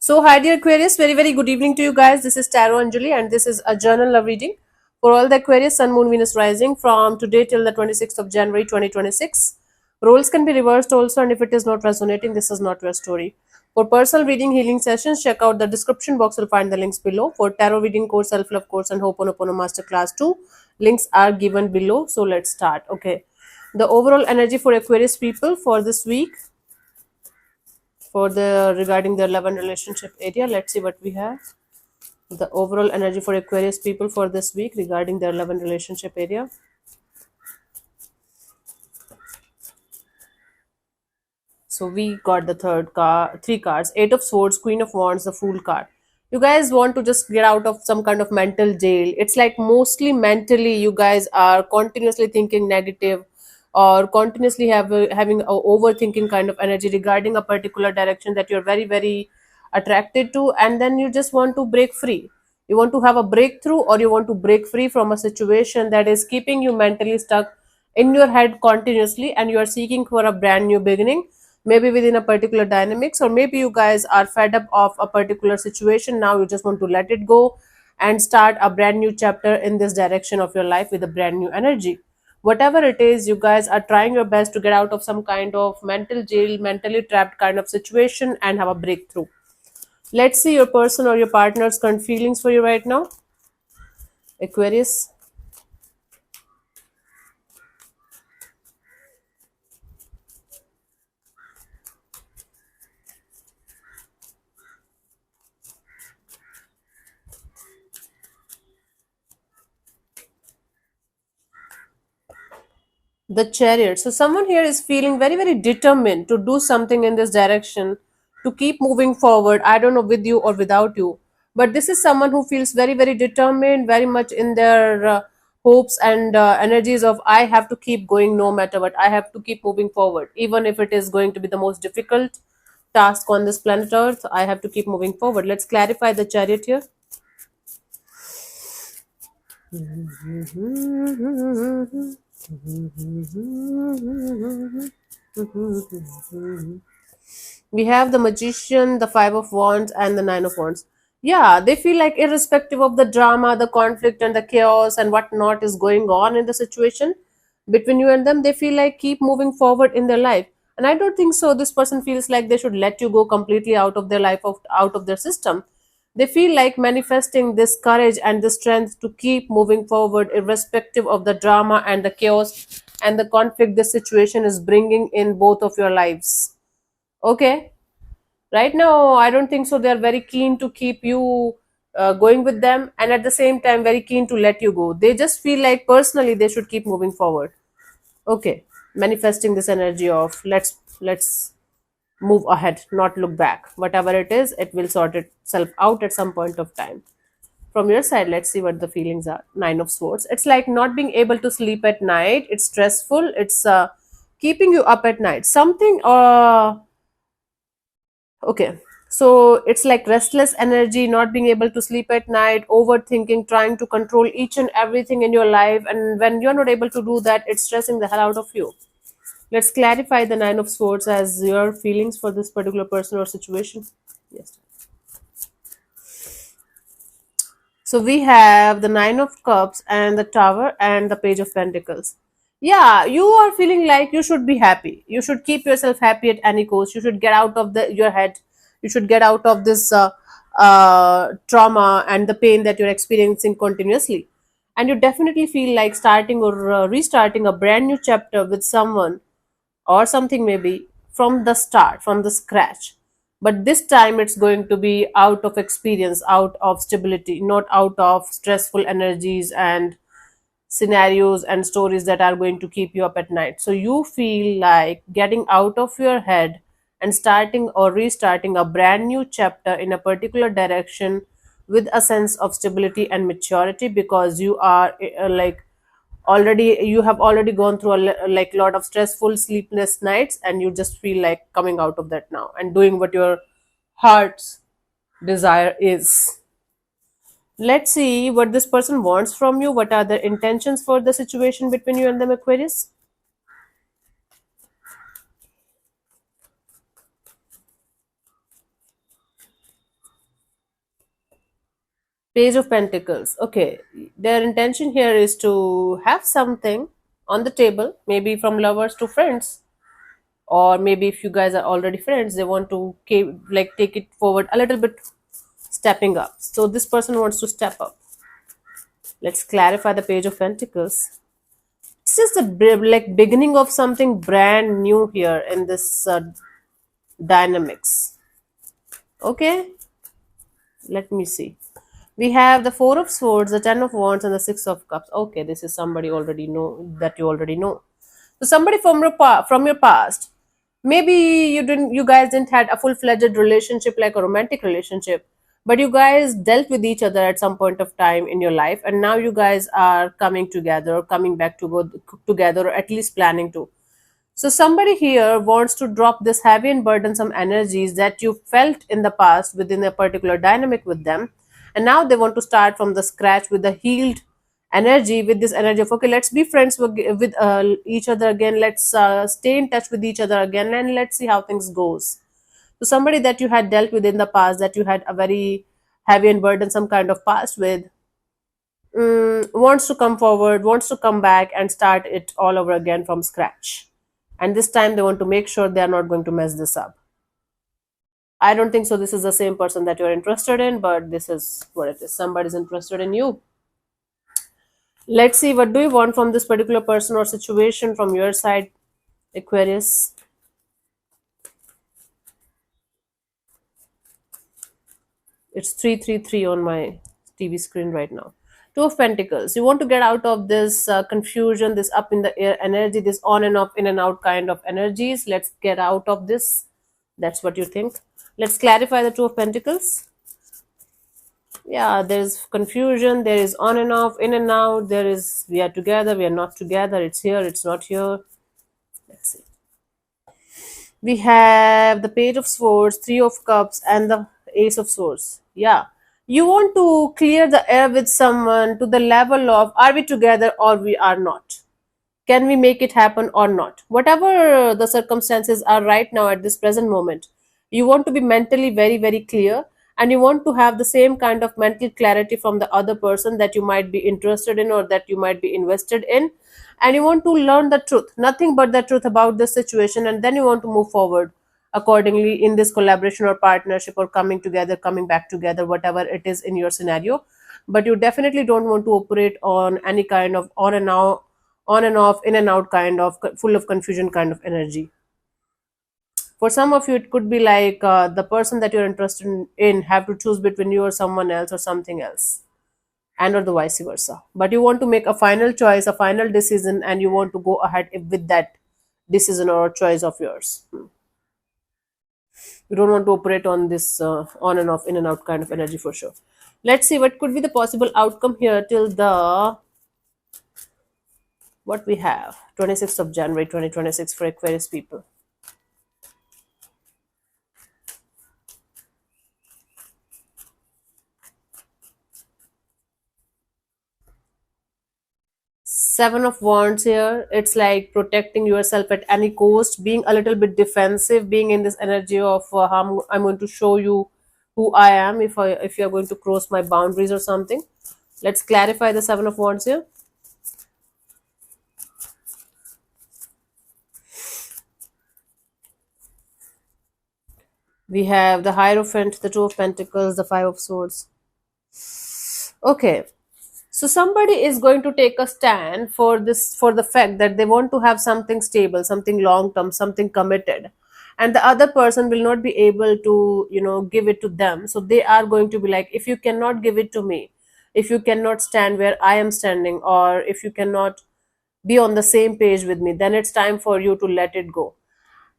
So, hi dear Aquarius, very very good evening to you guys. This is Tarot Anjali, and this is a journal love reading for all the Aquarius, Sun, Moon, Venus rising from today till the 26th of January 2026. Roles can be reversed also, and if it is not resonating, this is not your story. For personal reading healing sessions, check out the description box. You'll find the links below. For tarot reading course, self love course, and Ho'oponopono Masterclass 2, links are given below. So, let's start. Okay, the overall energy for Aquarius people for this week for the regarding the love and relationship area. Let's see what we have. The overall energy for Aquarius people for this week regarding their love and relationship area. So we got the third card, three cards: Eight of Swords, Queen of Wands, the Fool card. You guys want to just get out of some kind of mental jail. It's like mostly mentally you guys are continuously thinking negative or continuously having a overthinking kind of energy regarding a particular direction that you're very very attracted to, and then you just want to break free. You want to have a breakthrough, or you want to break free from a situation that is keeping you mentally stuck in your head continuously, and you are seeking for a brand new beginning, maybe within a particular dynamics, or maybe you guys are fed up of a particular situation. Now you just want to let it go and start a brand new chapter in this direction of your life with a brand new energy. Whatever it is, you guys are trying your best to get out of some kind of mental jail, mentally trapped kind of situation, and have a breakthrough. Let's see your person or your partner's current feelings for you right now, Aquarius. The Chariot. So someone here is feeling very very determined to do something in this direction, to keep moving forward. I don't know, with you or without you, but this is someone who feels very very determined, very much in their hopes and energies of, I have to keep going no matter what. I have to keep moving forward, even if it is going to be the most difficult task on this planet Earth. I have to keep moving forward. Let's clarify the Chariot here. We have the Magician, the Five of Wands, and the Nine of Wands. Yeah, they feel like, irrespective of the drama, the conflict, and the chaos and whatnot is going on in the situation between you and them, they feel like keep moving forward in their life. And I don't think so. This person feels like they should let you go completely out of their life, out of their system. They feel like manifesting this courage and the strength to keep moving forward, irrespective of the drama and the chaos and the conflict this situation is bringing in both of your lives. Okay, right now I don't think so. They are very keen to keep you going with them, and at the same time very keen to let you go. They just feel like personally they should keep moving forward. Okay, manifesting this energy of, let's move ahead, not look back. Whatever it is, it will sort itself out at some point of time. From your side, let's see what the feelings are. Nine of Swords. It's like not being able to sleep at night. It's stressful. It's keeping you up at night. Something Okay. So it's like restless energy, not being able to sleep at night, overthinking, trying to control each and everything in your life. And when you're not able to do that, it's stressing the hell out of you. Let's clarify the Nine of Swords as your feelings for this particular person or situation. Yes. So we have the Nine of Cups and the Tower and the Page of Pentacles. Yeah, you are feeling like you should be happy. You should keep yourself happy at any cost. You should get out of your head. You should get out of this trauma and the pain that you're experiencing continuously. And you definitely feel like starting or restarting a brand new chapter with someone or something, maybe from the start, from the scratch. But this time it's going to be out of experience, out of stability, not out of stressful energies and scenarios and stories that are going to keep you up at night. So you feel like getting out of your head and starting or restarting a brand new chapter in a particular direction with a sense of stability and maturity, because you are like already, you have already gone through like lot of stressful sleepless nights, and you just feel like coming out of that now and doing what your heart's desire is. Let's see what this person wants from you. What are the intentions for the situation between you and them, Aquarius? Page of Pentacles. Okay, their intention here is to have something on the table, maybe from lovers to friends, or maybe if you guys are already friends, they want to like take it forward a little bit, stepping up. So this person wants to step up. Let's clarify the Page of Pentacles. This is the like beginning of something brand new here in this dynamics. Okay, let me see. We have the Four of Swords, the Ten of Wands, and the Six of Cups. Okay, this is somebody already know that you already know. So somebody from your from your past. Maybe you guys didn't had a full-fledged relationship like a romantic relationship, but you guys dealt with each other at some point of time in your life, and now you guys are coming together, or coming back to go together, or at least planning to. So somebody here wants to drop this heavy and burdensome energies that you felt in the past within a particular dynamic with them. And now they want to start from the scratch with the healed energy, with this energy of, okay, let's be friends with each other again. Let's stay in touch with each other again, and let's see how things goes. So somebody that you had dealt with in the past, that you had a very heavy and burdensome kind of past with, wants to come forward, wants to come back and start it all over again from scratch. And this time they want to make sure they are not going to mess this up. I don't think so. This is the same person that you're interested in, but this is what it is. Somebody's interested in you. Let's see, what do you want from this particular person or situation from your side, Aquarius? It's 333 on my TV screen right now. Two of Pentacles. You want to get out of this confusion, this up in the air energy, this on and off, in and out kind of energies. Let's get out of this. That's what you think. Let's clarify the Two of Pentacles. Yeah, there's confusion, there is on and off, in and out, there is we are together, we are not together, it's here, it's not here. Let's see. We have the Page of Swords, Three of Cups, and the Ace of Swords. Yeah, you want to clear the air with someone to the level of, are we together or we are not? Can we make it happen or not? Whatever the circumstances are right now at this present moment, you want to be mentally very, very clear, and you want to have the same kind of mental clarity from the other person that you might be interested in or that you might be invested in. And you want to learn the truth, nothing but the truth about this situation, and then you want to move forward accordingly in this collaboration or partnership or coming together, coming back together, whatever it is in your scenario. But you definitely don't want to operate on any kind of on and off, in and out kind of full of confusion kind of energy. For some of you, it could be like the person that you're interested in have to choose between you or someone else or something else, and or the vice versa. But you want to make a final choice, a final decision, and you want to go ahead with that decision or choice of yours. You don't want to operate on this on and off, in and out kind of energy for sure. Let's see what could be the possible outcome here till the what we have 26th of January 2026 for Aquarius people. Seven of Wands here. It's like protecting yourself at any cost, being a little bit defensive, being in this energy of I'm going to show you who I am if you're going to cross my boundaries or something. Let's clarify the Seven of Wands here. We have the Hierophant, the Two of Pentacles, the Five of Swords. Okay, so somebody is going to take a stand for this, for the fact that they want to have something stable, something long term, something committed, and the other person will not be able to give it to them. So they are going to be like, if you cannot give it to me, if you cannot stand where I am standing, or if you cannot be on the same page with me, then it's time for you to let it go.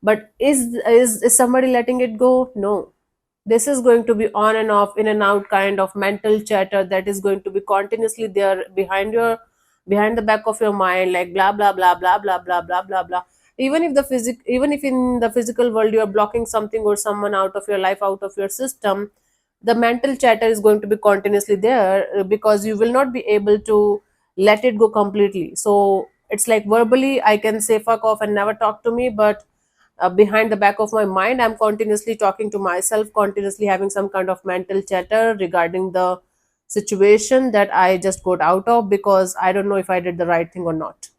But is somebody letting it go? No. This is going to be on and off, in and out kind of mental chatter that is going to be continuously there behind the back of your mind, like blah blah blah blah blah blah blah blah blah. Even if in the physical world you are blocking something or someone out of your life, out of your system, the mental chatter is going to be continuously there, because you will not be able to let it go completely. So it's like verbally I can say fuck off and never talk to me, but behind the back of my mind I'm continuously talking to myself, continuously having some kind of mental chatter regarding the situation that I just got out of because I don't know if I did the right thing or not.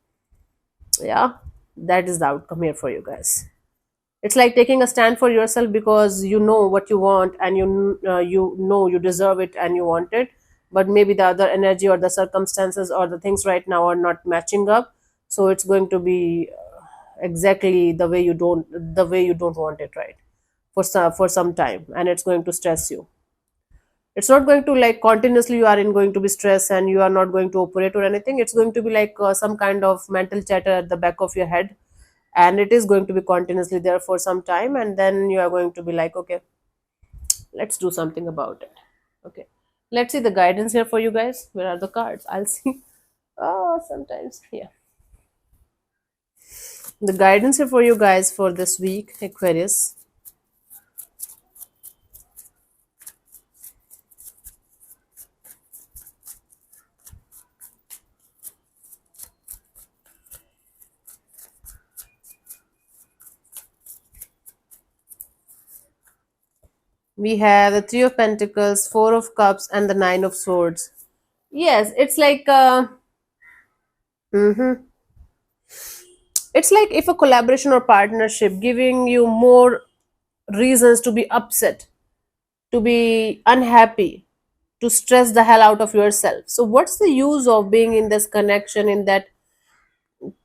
Yeah, that is the outcome here for you guys. It's like taking a stand for yourself because you know what you want, and you know you deserve it and you want it, but maybe the other energy or the circumstances or the things right now are not matching up. So it's going to be exactly the way you don't want it, right? For some time, and it's going to stress you. It's not going to like continuously you are in going to be stressed and you are not going to operate or anything. It's going to be like some kind of mental chatter at the back of your head, and it is going to be continuously there for some time, and then you are going to be like, okay, let's do something about it. Okay, let's see the guidance here for you guys. Where are the cards? I'll see. Oh, sometimes, yeah, the guidance here for you guys for this week, Aquarius. We have the Three of Pentacles, Four of Cups, and the Nine of Swords. Yes, it's like mhm. It's like if a collaboration or partnership giving you more reasons to be upset, to be unhappy, to stress the hell out of yourself. So what's the use of being in this connection, in that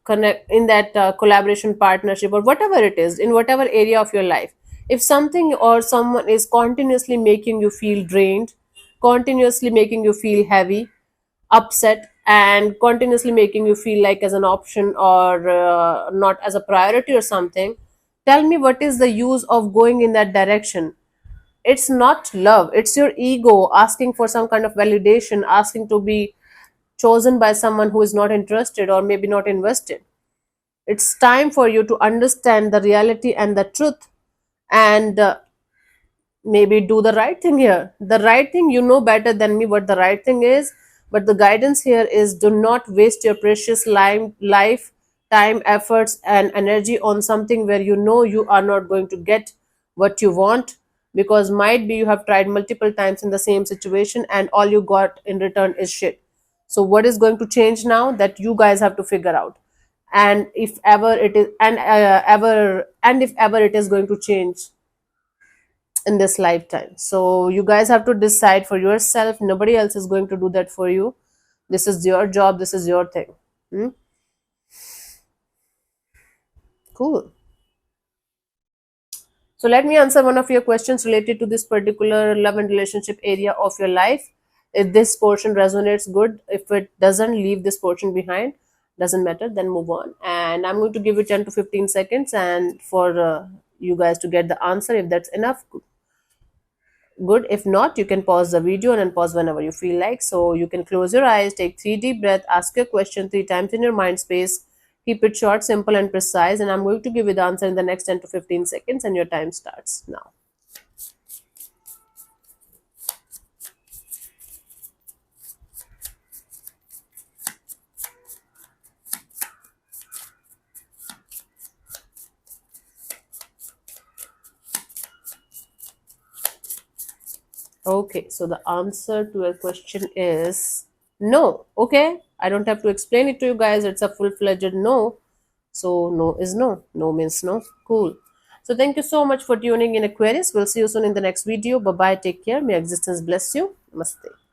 collaboration, partnership, or whatever it is, in whatever area of your life, if something or someone is continuously making you feel drained, continuously making you feel heavy, upset, and continuously making you feel like as an option or not as a priority or something, tell me what is the use of going in that direction? It's not love, it's your ego asking for some kind of validation, asking to be chosen by someone who is not interested or maybe not invested. It's time for you to understand the reality and the truth, and maybe do the right thing here. The right thing, you know better than me what the right thing is, but the guidance here is do not waste your precious life, time, efforts, and energy on something where you know you are not going to get what you want, because might be you have tried multiple times in the same situation and all you got in return is shit. So what is going to change now, that you guys have to figure out. And if ever it is, and if ever it is going to change in this lifetime. So you guys have to decide for yourself. Nobody else is going to do that for you. This is your job, this is your thing. Hmm? Cool. So let me answer one of your questions related to this particular love and relationship area of your life. If this portion resonates, good. If it doesn't, leave this portion behind. Doesn't matter, then move on. And I'm going to give you 10 to 15 seconds and for you guys to get the answer. If that's enough, good. If not, you can pause the video and then pause whenever you feel like. So you can close your eyes, take 3 deep breaths, ask your question 3 times in your mind space. Keep it short, simple, and precise. And I'm going to give you the answer in the next 10 to 15 seconds, and your time starts now. Okay, so the answer to your question is no. Okay, I don't have to explain it to you guys. It's a full-fledged no. So no is no. No means no. Cool. So thank you so much for tuning in, Aquarius. We'll see you soon in the next video. Bye bye. Take care. May existence bless you. Namaste.